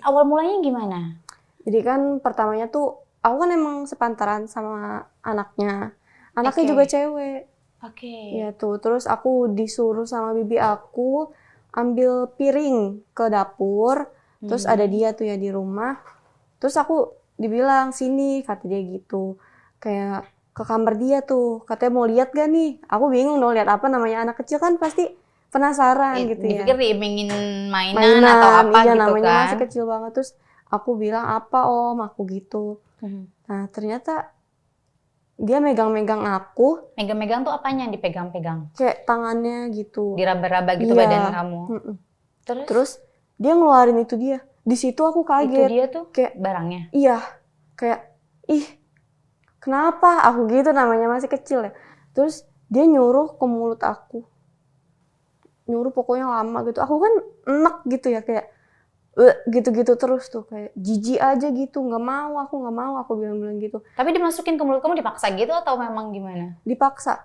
awal mulanya gimana? Jadi kan pertamanya tuh aku kan emang sepantaran sama anaknya. Anaknya juga cewek. Ya tuh, terus aku disuruh sama bibi aku ambil piring ke dapur. Terus ada dia tuh ya di rumah. Terus aku dibilang sini, kata dia gitu. Kayak ke kamar dia tuh, katanya mau lihat gak nih? Aku bingung dong lihat apa, namanya anak kecil kan pasti penasaran gitu ya. Dipikir diimingin mainan atau apa iya, gitu namanya kan. masih kecil banget. Terus aku bilang apa om, aku gitu. Nah ternyata dia megang-megang aku. Megang-megang tuh apanya yang dipegang-pegang? Kayak tangannya gitu. Diraba-raba gitu badan kamu. Terus dia ngeluarin itu dia. Di situ aku kaget. Itu dia tuh kayak barangnya? Iya. Kayak, ih kenapa? Aku gitu, namanya masih kecil ya. Terus dia nyuruh ke mulut aku. Nyuruh pokoknya lama gitu. Aku kan enek gitu ya, kayak gitu-gitu terus tuh, kayak jijik aja gitu, nggak mau, aku bilang gitu. Tapi dimasukin ke mulut kamu dipaksa gitu atau memang gimana? Dipaksa.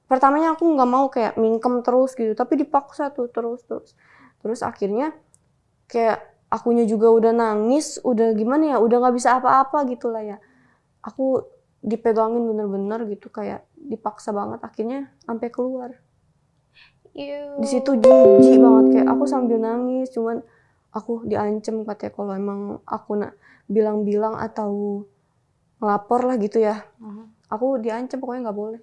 Pertamanya aku nggak mau, kayak mingkem terus gitu, tapi dipaksa tuh terus akhirnya kayak akunya juga udah nangis, udah gimana ya, udah nggak bisa apa-apa gitu lah ya. Aku dipegangin bener-bener gitu, kayak dipaksa banget, akhirnya sampai keluar. Di situ jijik banget, kayak aku sambil nangis, cuman aku diancem katanya kalau emang aku bilang-bilang atau ngelapor lah gitu ya. Aku diancem pokoknya nggak boleh.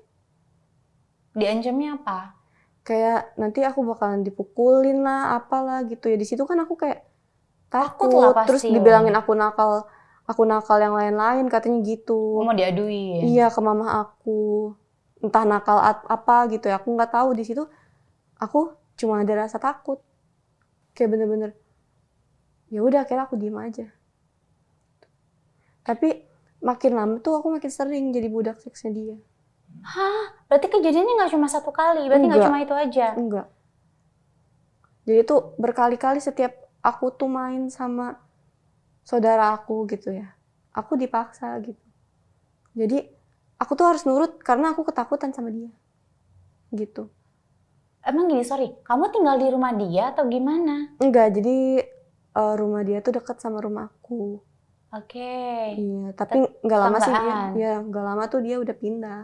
Diancamnya apa? Kayak nanti aku bakalan dipukulin lah, apalah gitu ya. Di situ kan aku kayak takut lah pasti. Terus dibilangin aku nakal yang lain-lain katanya gitu. Mau diaduin? Iya, ke mama aku. Entah nakal apa gitu ya, aku nggak tahu. Di situ aku cuma ada rasa takut, kayak bener-bener ya udah, akhirnya aku diem aja. Tapi makin lama tuh aku makin sering jadi budak seksnya dia. Hah? Berarti kejadiannya nggak cuma satu kali? Berarti nggak cuma itu aja? Enggak. Jadi tuh berkali-kali setiap aku tuh main sama saudara aku gitu ya, aku dipaksa gitu. Jadi aku tuh harus nurut karena aku ketakutan sama dia gitu. Emang gini, sorry, kamu tinggal di rumah dia atau gimana? Enggak, jadi rumah dia tuh dekat sama rumahku. Oke. Iya, tapi nggak lama sih dia. Tetanggaan. Ya, nggak lama tuh dia udah pindah.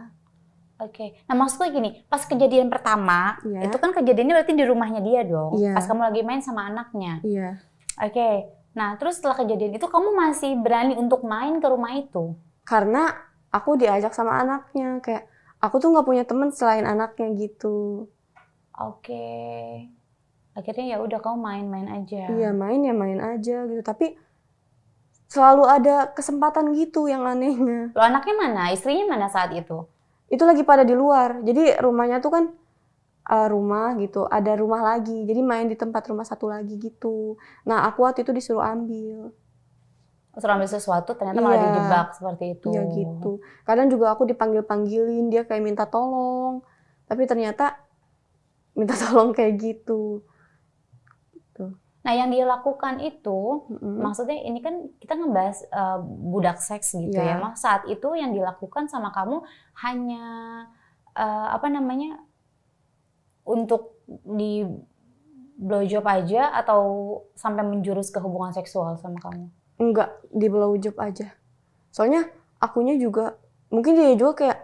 Oke. Nah maksudnya gini, pas kejadian pertama, Iya. itu kan kejadiannya berarti di rumahnya dia dong. Iya. Pas kamu lagi main sama anaknya. Iya. Oke. Nah terus setelah kejadian itu kamu masih berani untuk main ke rumah itu? Karena aku diajak sama anaknya, kayak aku tuh nggak punya temen selain anaknya gitu. Oke. Akhirnya ya udah kamu main-main aja. Iya, main aja gitu. Tapi selalu ada kesempatan gitu yang anehnya. Lo anaknya mana? Istrinya mana saat itu? Itu lagi pada di luar. Jadi rumahnya tuh kan rumah gitu, ada rumah lagi. Jadi main di tempat rumah satu lagi gitu. Nah, aku waktu itu disuruh ambil. Suruh ambil sesuatu, ternyata malah dijebak seperti itu. Iya gitu. Kadang juga aku dipanggil-panggilin, dia kayak minta tolong. Tapi ternyata minta tolong kayak gitu. Nah yang dia lakukan itu, maksudnya ini kan kita ngebahas budak seks gitu ya. Mas saat itu yang dilakukan sama kamu hanya untuk di blowjob aja atau sampai menjurus ke hubungan seksual sama kamu? Enggak, di blowjob aja. Soalnya akunya juga, mungkin dia juga kayak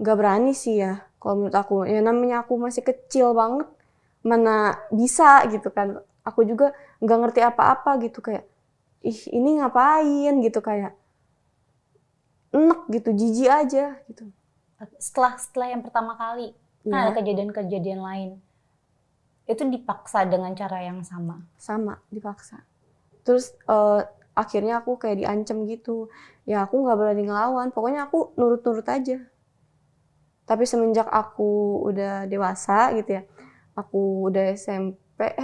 nggak berani sih ya. Kalau menurut aku, ya namanya aku masih kecil banget, mana bisa gitu kan. Aku juga nggak ngerti apa-apa gitu, kayak ih ini ngapain gitu, kayak enek gitu, jijik aja gitu. Setelah yang pertama kali, kan ada kejadian-kejadian lain. Itu dipaksa dengan cara yang sama? Sama, dipaksa. Terus akhirnya aku kayak diancam gitu. Ya aku nggak berani ngelawan, pokoknya aku nurut-nurut aja. Tapi semenjak aku udah dewasa gitu ya, aku udah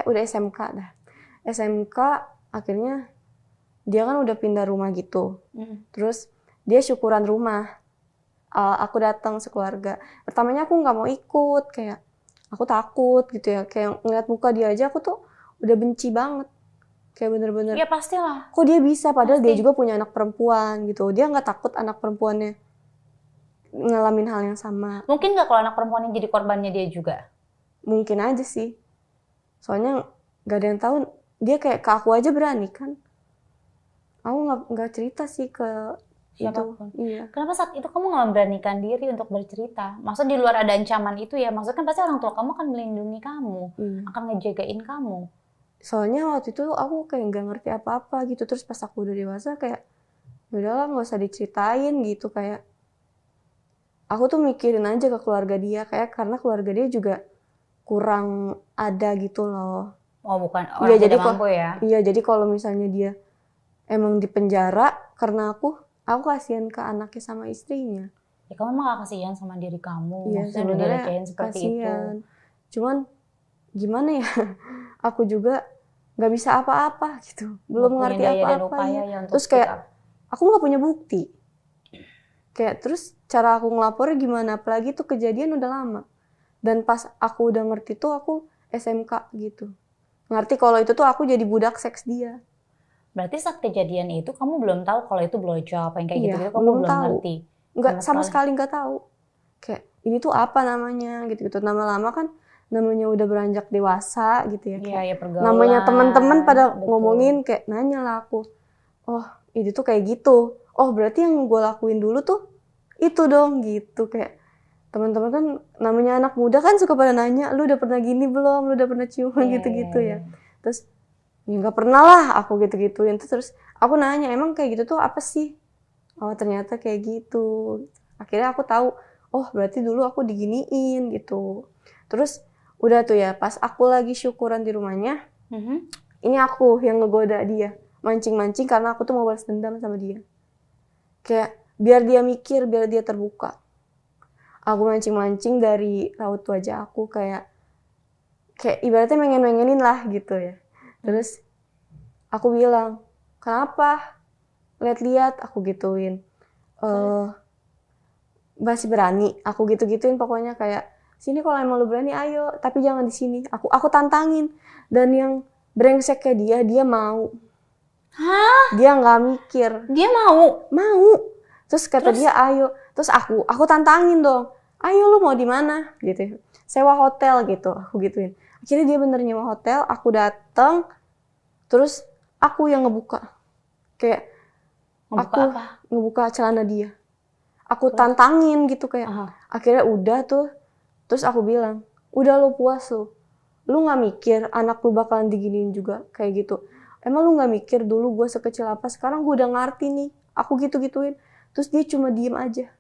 udah SMK dah. SMK akhirnya dia kan udah pindah rumah gitu. Terus dia syukuran rumah. Aku datang sekeluarga. Pertamanya aku nggak mau ikut, kayak aku takut gitu ya. Kayak ngeliat muka dia aja aku tuh udah benci banget. Kayak bener-bener. Ya pastilah. Kok dia bisa? Padahal dia juga punya anak perempuan gitu. Dia nggak takut anak perempuannya ngalamin hal yang sama. Mungkin nggak kalau anak perempuannya jadi korbannya dia juga? Mungkin aja sih. Soalnya nggak ada yang tahu dia kayak ke aku aja berani kan. Aku nggak cerita sih ke siapapun. Iya. Kenapa saat itu kamu nggak memberanikan diri untuk bercerita? Maksud di luar ada ancaman itu ya, maksudnya kan pasti orang tua kamu akan melindungi kamu, akan ngejagain kamu. Soalnya waktu itu aku kayak nggak ngerti apa-apa gitu, terus pas aku udah dewasa kayak udahlah nggak usah diceritain gitu, kayak aku tuh mikirin aja ke keluarga dia, kayak karena keluarga dia juga kurang ada gitu loh. Oh bukan orang tidak mampu ya? Iya, jadi kalau misalnya dia emang di penjara karena aku kasihan ke anaknya sama istrinya. Ya kamu emang gak kasihan sama diri kamu, iya, maksudnya udah dilecehin seperti kasihan. Itu. Cuman gimana ya, aku juga nggak bisa apa-apa gitu, belum ngerti apa-apa ya. Terus kayak aku nggak punya bukti. Kayak terus cara aku ngelapornya gimana, apalagi tuh kejadian udah lama. Dan pas aku udah ngerti tuh aku SMK gitu. Ngerti kalau itu tuh aku jadi budak seks dia. Berarti saat kejadian itu kamu belum tahu kalau itu blowjob yang kayak gitu-gitu, kamu belum ngerti? Nggak, sama sekali nggak tahu. Kayak ini tuh apa namanya gitu-gitu. Lama-lama kan namanya udah beranjak dewasa gitu ya. Iya, ya pergaulan. Namanya teman-teman pada ngomongin kayak nanya lah aku. Oh, ini tuh kayak gitu. Oh, berarti yang gue lakuin dulu tuh itu dong gitu. Kayak teman-teman kan namanya anak muda kan suka pada nanya, lu udah pernah gini belum? Lu udah pernah ciuman gitu-gitu ya. Terus ya nggak pernah lah aku gitu-gituin. Terus aku nanya, emang kayak gitu tuh apa sih? Oh, ternyata kayak gitu. Akhirnya aku tahu, oh berarti dulu aku diginiin gitu. Terus udah tuh ya, pas aku lagi syukuran di rumahnya, ini aku yang ngegoda dia, mancing-mancing karena aku tuh mau balas dendam sama dia. Kayak biar dia mikir, biar dia terbuka. Aku mancing-mancing dari raut wajah aku, kayak ibaratnya mengen-mengenin lah gitu ya. Terus aku bilang, kenapa? Lihat-lihat, aku gituin. Masih berani, aku gitu-gituin pokoknya kayak, sini kalau emang lu berani ayo, tapi jangan di sini. Aku tantangin. Dan yang brengseknya dia mau. Hah? Dia nggak mikir. Dia mau? Mau. Terus kata dia ayo. Terus aku tantangin dong. Ayo lu mau di mana? Gitu. Sewa hotel gitu, aku gituin. Akhirnya dia bener nyewa hotel, aku datang. Terus aku yang ngebuka. Kayak ngebuka celana dia. Aku tantangin gitu kayak. Akhirnya udah tuh. Terus aku bilang, udah lu puas lu. Lu gak mikir anak lu bakalan diginiin juga kayak gitu. Emang lu gak mikir dulu gue sekecil apa, sekarang gue udah ngerti nih. Aku gitu-gituin. Terus dia cuma diem aja.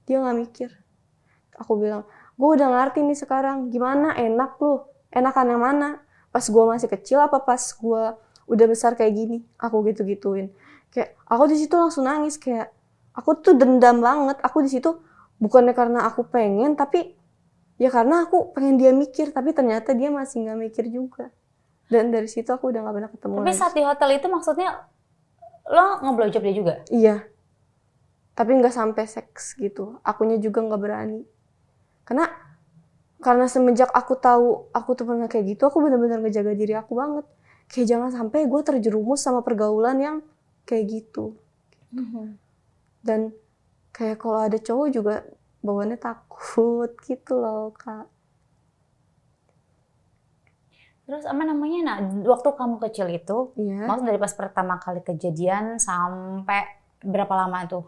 Dia gak mikir. Aku bilang, gue udah ngerti nih sekarang. Gimana enak lu? Enakan yang mana? Pas gue masih kecil apa pas gue udah besar kayak gini? Aku gitu-gituin. Kayak aku di situ langsung nangis, kayak aku tuh dendam banget. Aku di situ bukannya karena aku pengen, tapi ya karena aku pengen dia mikir, tapi ternyata dia masih nggak mikir juga. Dan dari situ aku udah nggak pernah ketemu lagi. Tapi saat di hotel itu maksudnya lo nge-blowjob dia juga? Iya. Tapi nggak sampai seks gitu. Akunya juga nggak berani. Karena semenjak aku tahu aku tuh pernah kayak gitu, aku benar-benar ngejaga diri aku banget. Kayak jangan sampai gue terjerumus sama pergaulan yang kayak gitu. Dan kayak kalau ada cowok juga bawaannya takut gitu loh, Kak. Terus apa namanya, nah waktu kamu kecil itu, maksud dari pas pertama kali kejadian sampai berapa lama tuh?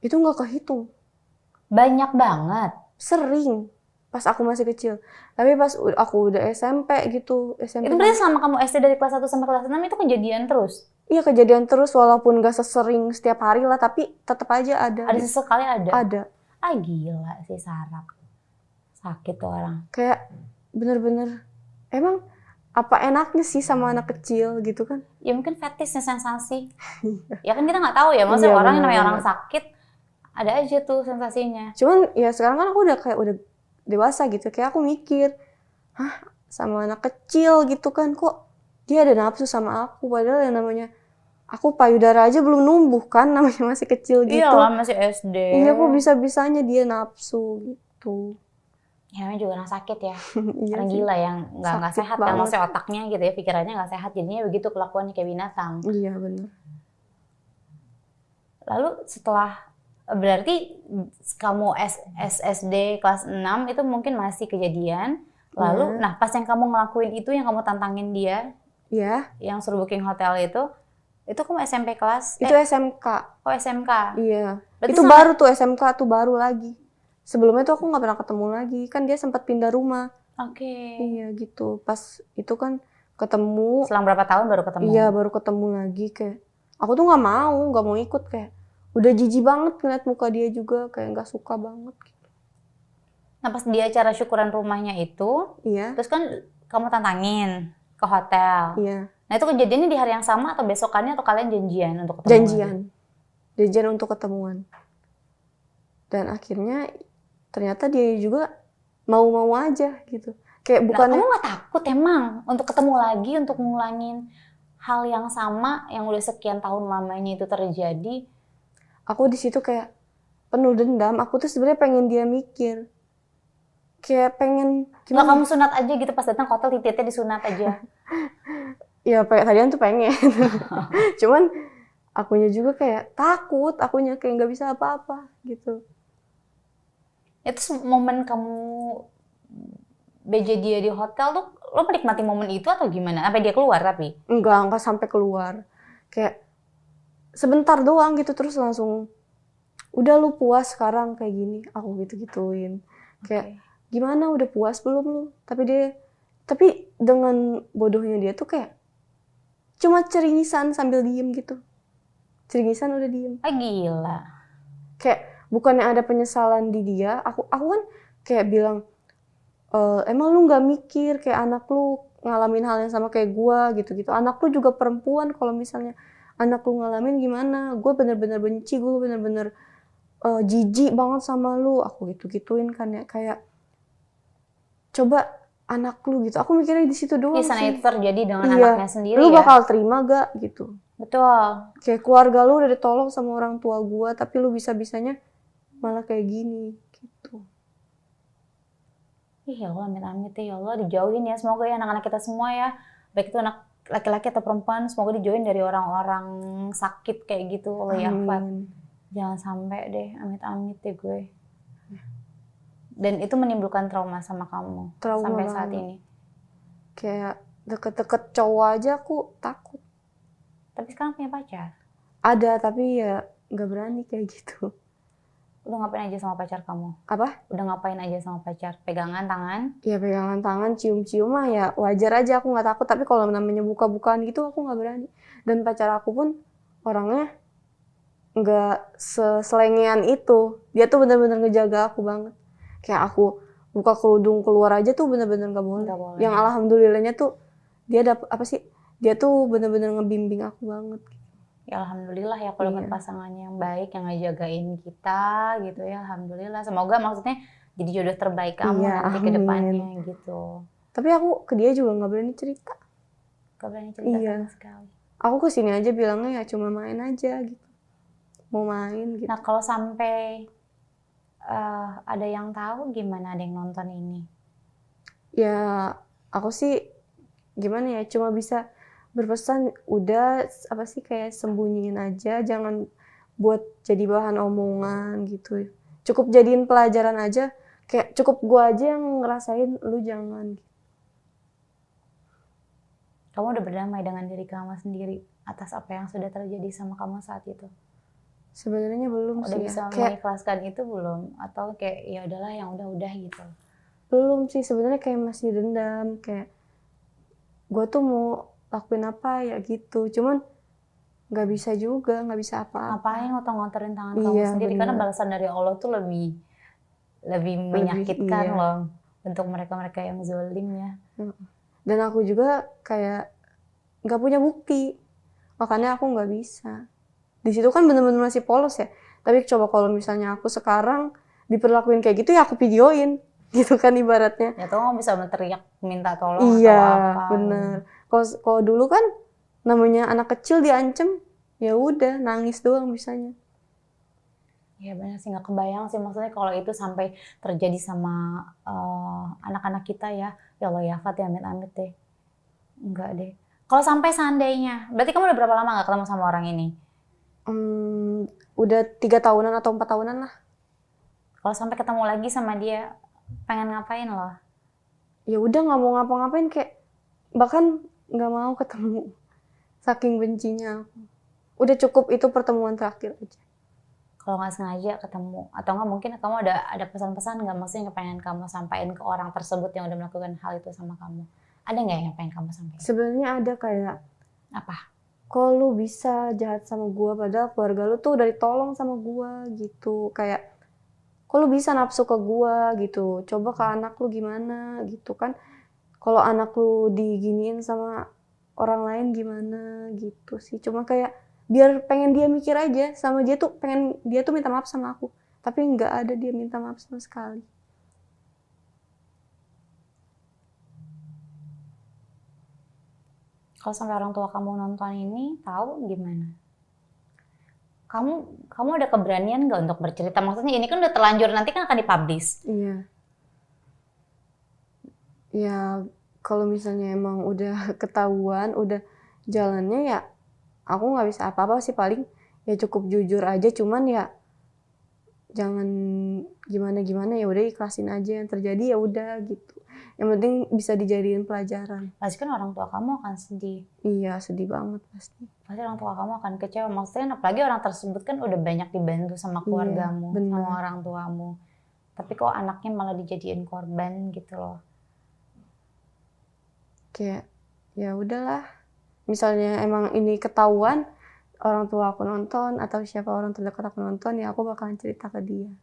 Itu nggak kehitung. Banyak banget. Sering. Pas aku masih kecil. Tapi pas aku udah SMP gitu. Itu berarti selama kamu SD dari kelas 1 sampai kelas 6 itu kejadian terus? Iya, kejadian terus walaupun gak sesering setiap hari lah, tapi tetap aja ada. Ada sesekali ada? Ada. Ah gila sih Sarah. Sakit tuh orang. Kayak bener-bener, emang apa enaknya sih sama anak kecil gitu kan? Ya mungkin fetisnya sensasi. Ya kan kita nggak tahu ya, maksudnya orang yang namanya orang sakit, ada aja tuh sensasinya. Cuman ya sekarang kan aku udah dewasa gitu, kayak aku mikir, hah sama anak kecil gitu kan, kok dia ada nafsu sama aku, padahal yang namanya aku payudara aja belum numbuh kan, namanya masih kecil gitu. Iya lah, masih SD. Iya, kok bisa-bisanya dia nafsu gitu. Ya namanya juga orang sakit ya. Iya orang gila yang nggak sehat kan, maksudnya otaknya gitu ya, pikirannya nggak sehat, jadinya begitu kelakuannya kayak binatang. Iya benar. Lalu setelah berarti kamu SD kelas 6 itu mungkin masih kejadian. Lalu nah pas yang kamu ngelakuin itu, yang kamu tantangin dia, Iya. Yang suruh booking hotel itu kamu SMP kelas? Itu SMK. Oh SMK. Iya. Berarti itu baru tuh SMK tuh baru lagi. Sebelumnya tuh aku nggak pernah ketemu lagi. Kan dia sempat pindah rumah. Oke. Iya gitu. Pas itu kan ketemu. Selang berapa tahun baru ketemu? Iya baru ketemu lagi kayak. Aku tuh nggak mau ikut kayak. Udah jijik banget ngeliat muka dia juga kayak nggak suka banget. Gitu. Nah pas di acara syukuran rumahnya itu, iya. Terus kan kamu tantangin ke hotel. Iya. Nah itu kejadiannya di hari yang sama atau besokannya atau kalian janjian untuk ketemu? Janjian untuk ketemuan. Dan akhirnya ternyata dia juga mau aja gitu. Kayak bukannya. Kamu nggak takut emang untuk ketemu lagi untuk ngulangin hal yang sama yang udah sekian tahun lamanya itu terjadi? Aku di situ kayak penuh dendam. Aku tuh sebenarnya pengen dia mikir. Kayak pengen gimana? Nggak kamu sunat aja gitu pas datang ke hotel titiknya disunat aja. Ya tadian tuh pengen. Cuman akunya juga kayak takut, akunya kayak nggak bisa apa-apa gitu. Itu momen kamu BJ dia di hotel tuh lo menikmati momen itu atau gimana? Sampai dia keluar tapi? Enggak sampai keluar. Kayak sebentar doang gitu terus langsung udah lu puas sekarang kayak gini. Aku gitu-gituin. Kayak gimana udah puas belum lu? Tapi dengan bodohnya dia tuh kayak cuma ceringisan sambil diem gitu. Ceringisan udah diem. Gila. Kayak bukannya ada penyesalan di dia, aku kan kayak bilang, emang lu nggak mikir kayak anak lu ngalamin hal yang sama kayak gua gitu-gitu. Anak lu juga perempuan, kalau misalnya anak lu ngalamin gimana? Gue bener-bener benci, gue bener-bener jijik banget sama lu. Aku gitu-gituin kan ya, kayak coba anak lu gitu. Aku mikirnya di situ doang sih. Itu terjadi dengan iya. Anaknya sendiri lu ya. bakal terima gak gitu. Betul. Kayak keluarga lu udah ditolong sama orang tua gua, tapi lu bisa-bisanya malah kayak gini gitu. Ya Allah, amit-amit ya Allah dijauhin ya. Semoga ya anak-anak kita semua ya, baik itu anak laki-laki atau perempuan, semoga dijauhin dari orang-orang sakit kayak gitu. Allah ya Fat. Jangan sampai deh, amit-amit deh gue. Dan itu menimbulkan trauma sama kamu sampai saat ini. Kayak deket-deket cowok aja aku takut. Tapi sekarang punya pacar? Ada, tapi ya nggak berani kayak gitu. Udah ngapain aja sama pacar kamu? Apa? Udah ngapain aja sama pacar? Pegangan tangan? Ya pegangan tangan, cium-cium mah ya wajar aja, aku nggak takut. Tapi kalau namanya buka-bukaan gitu aku nggak berani. Dan pacar aku pun orangnya nggak seselengean itu. Dia tuh bener-bener ngejaga aku banget. Kayak aku buka kerudung keluar aja tuh bener-bener nggak boleh. Yang alhamdulillahnya tuh dia dia tuh bener-bener ngebimbing aku banget. Ya alhamdulillah ya kalau dapat pasangannya yang baik yang ngejagain kita gitu ya, alhamdulillah. Semoga maksudnya jadi jodoh terbaik kamu nanti ke depannya gitu. Tapi aku ke dia juga nggak berani cerita. Gak berani cerita sama sekali. Aku kesini aja bilangnya ya cuma main aja gitu. Mau main gitu. Nah kalau sampai ada yang tahu gimana, ada yang nonton ini? Ya aku sih gimana ya, cuma bisa berpesan udah kayak sembunyiin aja, jangan buat jadi bahan omongan gitu. Cukup jadiin pelajaran aja, kayak cukup gua aja yang ngerasain, lu jangan. Kamu udah berdamai dengan diri kamu sendiri atas apa yang sudah terjadi sama kamu saat itu? Sebenarnya belum udah sih. Udah bisa mengikhlaskan itu belum? Atau kayak ya udahlah yang udah gitu? Belum sih, sebenarnya kayak masih dendam, kayak gua tuh mau lakuin apa ya gitu, cuman nggak bisa juga, nggak bisa apa-apa. Ngapain ngotor-ngotorin tangan kamu sendiri? Bener. Karena balasan dari Allah tuh lebih menyakitkan loh untuk mereka-mereka yang zalim ya. Dan aku juga kayak nggak punya bukti, makanya aku nggak bisa. Di situ kan bener-bener masih polos ya. Tapi coba kalau misalnya aku sekarang diperlakuin kayak gitu ya aku videoin, gitu kan ibaratnya. Ya tuh kamu bisa teriak minta tolong atau apa. Bener. Kalau dulu kan namanya anak kecil diancem, ya udah nangis doang bisanya. Ya benar sih, nggak kebayang sih maksudnya kalau itu sampai terjadi sama anak-anak kita ya. Ya Allah ya Fat ya, amit-amit deh. Enggak deh. Kalau sampai seandainya, berarti kamu udah berapa lama nggak ketemu sama orang ini? Udah 3 tahunan atau 4 tahunan lah. Kalau sampai ketemu lagi sama dia, pengen ngapain loh? Ya udah nggak mau ngapa-ngapain, kayak bahkan nggak mau ketemu. Saking bencinya aku. Udah cukup itu pertemuan terakhir aja. Kalau nggak sengaja ketemu, atau nggak mungkin kamu ada pesan-pesan nggak, maksudnya yang pengen kamu sampaikan ke orang tersebut yang udah melakukan hal itu sama kamu? Ada nggak yang pengen kamu sampaikan? Sebenarnya ada kayak, Apa? kok lu bisa jahat sama gua padahal keluarga lu tuh udah ditolong sama gua gitu. Kayak, kok lu bisa nafsu ke gua gitu. Coba ke anak lu gimana gitu kan. Kalau anak lu diginiin sama orang lain gimana gitu sih. Cuma kayak biar pengen dia mikir aja, sama dia tuh pengen dia tuh minta maaf sama aku, tapi nggak ada dia minta maaf sama sekali. Kalau sampai orang tua kamu nonton ini tahu gimana? Kamu ada keberanian nggak untuk bercerita? Maksudnya ini kan udah terlanjur, nanti kan akan dipublish. Iya. Ya kalau misalnya emang udah ketahuan, udah jalannya ya aku nggak bisa apa-apa sih, paling ya cukup jujur aja, cuman ya jangan gimana-gimana, ya udah ikhlasin aja yang terjadi, ya udah gitu. Yang penting bisa dijadiin pelajaran. Pasti kan orang tua kamu akan sedih. Iya, sedih banget pasti. Pasti orang tua kamu akan kecewa. Maksudnya apalagi orang tersebut kan udah banyak dibantu sama keluargamu, Iya, sama orang tuamu. Tapi kok anaknya malah dijadiin korban gitu loh. Kayak ya udahlah. Misalnya emang ini ketahuan, orang tua aku nonton atau siapa orang terdekat aku nonton, ya aku bakalan cerita ke dia.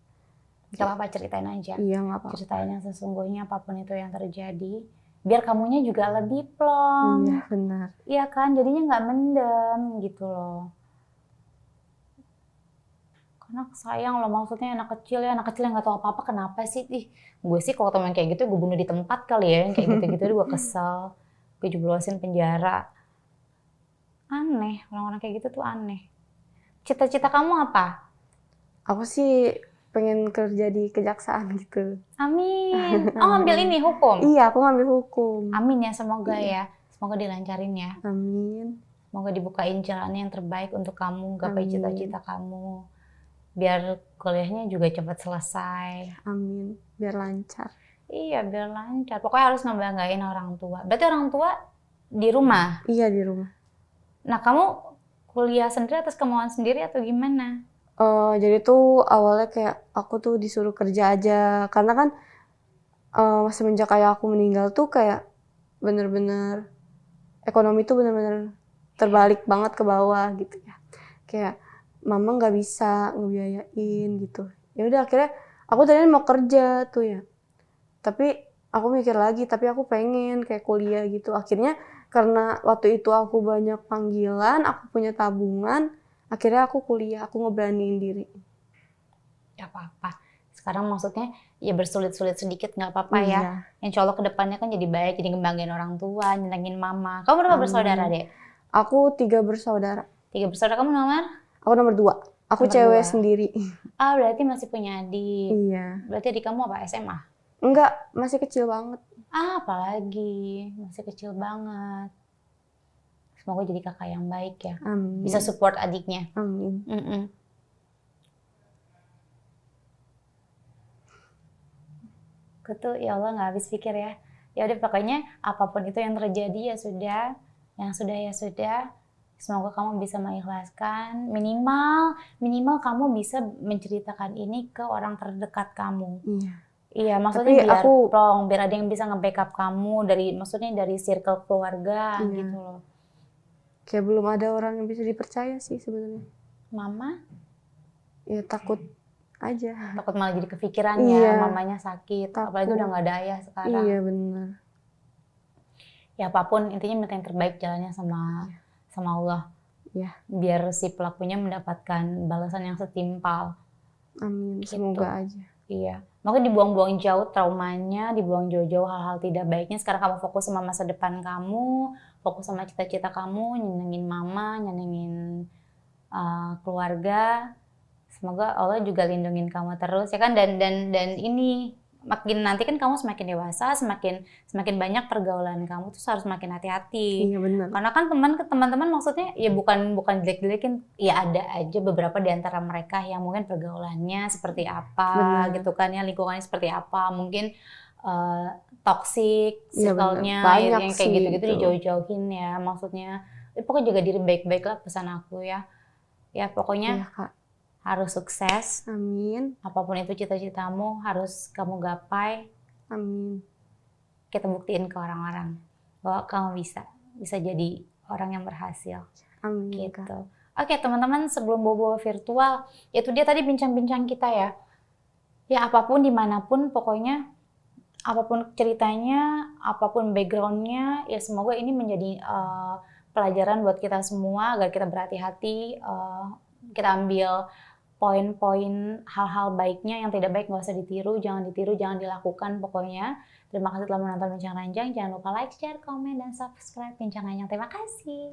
Gak apa-apa, ceritain aja. Iya, nggak apa-apa. Ceritain yang sesungguhnya apapun itu yang terjadi. Biar kamunya juga lebih plong. Iya, benar. Iya kan, jadinya nggak mendem gitu loh. Karena sayang loh, maksudnya anak kecil yang nggak tahu apa-apa, kenapa sih? Ih, gue sih kalau temen kayak gitu gue bunuh di tempat kali ya, yang kayak gitu-gitu gue kesel. Gue jeblosin penjara. Aneh, orang-orang kayak gitu tuh aneh. Cita-cita kamu apa? Aku sih pengen kerja di kejaksaan gitu. Amin. Oh, ngambil ini hukum? Iya, aku ngambil hukum. Amin ya, semoga ya. Semoga dilancarin ya. Amin. Semoga dibukain jalannya yang terbaik untuk kamu, gapai Amin. cita-cita kamu. Biar kuliahnya juga cepat selesai. Amin. Biar lancar. Iya, biar lancar. Pokoknya harus ngebanggain orang tua. Berarti orang tua di rumah? Iya, di rumah. Nah, kamu kuliah sendiri atas kemauan sendiri atau gimana? Jadi tuh awalnya kayak aku tuh disuruh kerja aja. Karena kan semenjak ayah aku meninggal tuh kayak bener-bener ekonomi tuh bener-bener terbalik banget ke bawah gitu ya. Kayak mama nggak bisa ngebiayain gitu. Ya udah akhirnya aku tadinya mau kerja tuh ya. Tapi aku mikir lagi, tapi aku pengen kayak kuliah gitu. Akhirnya karena waktu itu aku banyak panggilan, aku punya tabungan, akhirnya aku kuliah, aku ngeberaniin diri. Gak apa-apa. Sekarang maksudnya ya bersulit-sulit sedikit gak apa-apa ya. Iya. Insya Allah kedepannya kan jadi baik, jadi ngebanggain orang tua, nyenengin mama. Kamu berapa bersaudara, Dek? Aku 3 bersaudara. 3 bersaudara, kamu nomor? Aku nomor 2. Aku Nomor cewek 2. sendiri. Ah, berarti masih punya adik. Iya. Berarti adik kamu apa, SMA? Enggak, masih kecil banget. Ah, apalagi. Masih kecil banget. Semoga jadi kakak yang baik ya. Amin. Bisa support adiknya. Amin. Aku tuh ya Allah nggak habis pikir ya. Ya udah pokoknya apapun itu yang terjadi ya sudah. Yang sudah ya sudah. Semoga kamu bisa mengikhlaskan. Minimal kamu bisa menceritakan ini ke orang terdekat kamu. Iya. Iya, maksudnya Tapi biar aku plong, biar ada yang bisa nge-backup kamu maksudnya dari circle keluarga Iya. gitu loh. Kayak belum ada orang yang bisa dipercaya sih sebenarnya. Mama Ya takut aja. takut malah jadi kepikiran Iya. ya, mamanya sakit, Takut. apalagi udah nggak ada ayah sekarang. Iya, benar. Ya apapun intinya minta yang terbaik jalannya sama Allah. Iya. Biar si pelakunya mendapatkan balasan yang setimpal. Amin. Gitu. Semoga aja. Iya. Makanya dibuang-buang jauh traumanya, dibuang jauh-jauh hal-hal tidak baiknya. Sekarang kamu fokus sama masa depan kamu, fokus sama cita-cita kamu, nyenengin mama, nyenengin keluarga. Semoga Allah juga lindungin kamu terus ya kan, dan ini makin nanti kan kamu semakin dewasa, semakin banyak pergaulan kamu tuh harus makin hati-hati. Iya, benar. Karena kan teman-teman maksudnya ya bukan jelek-jelekin, ya ada aja beberapa di antara mereka yang mungkin pergaulannya seperti apa. Benar. Gitu kan ya, lingkungannya seperti apa, mungkin toxic, Iya benar. circle-nya Banyak yang kayak sih gitu-gitu itu. dijauh-jauhin ya, maksudnya. Pokoknya jaga diri baik-baik lah pesan aku ya. Ya pokoknya Iya Kak. harus sukses. Amin. Apapun itu cita-citamu harus kamu gapai. Amin. Kita buktiin ke orang-orang bahwa kamu bisa jadi orang yang berhasil. Amin Gitu. Kak. Oke teman-teman, sebelum bobo virtual, itu dia tadi bincang-bincang kita ya. Ya apapun dimanapun, pokoknya apapun ceritanya, apapun backgroundnya, ya semoga ini menjadi pelajaran buat kita semua agar kita berhati-hati, kita ambil poin-poin hal-hal baiknya, yang tidak baik nggak usah ditiru, jangan dilakukan pokoknya. Terima kasih telah menonton Bincang Ranjang. Jangan lupa like, share, komen, dan subscribe Bincang Ranjang. Terima kasih.